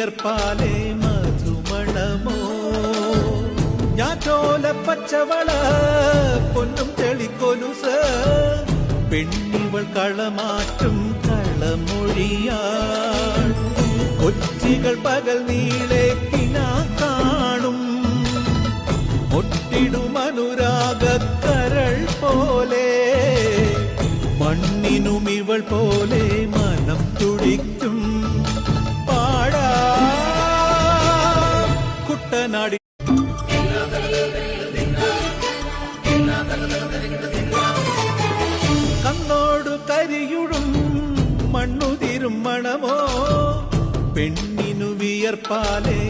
വിയർപ്പാലേ മധുമണമോ ഞാറ്റോല പച്ചവള പൊന്നും തെളിക്കൊലുസ് പെണ്ണിവൾ കളമാറ്റും കളമൊഴിയാൾ കൊച്ചികൾ പകൽ നീളെ കിനാ കാണും ഒട്ടിടും അനുരാഗക്കരൾ പോലെ മണ്ണിനും ഇവൾ പോലെ മനം തുടിക്കും പാടാ കുട്ടനാടി കണ്ണോടു കരിയുടും മണ്ണുതിരും മണമോ പെണ്ണിനു വിയർപ്പാലേ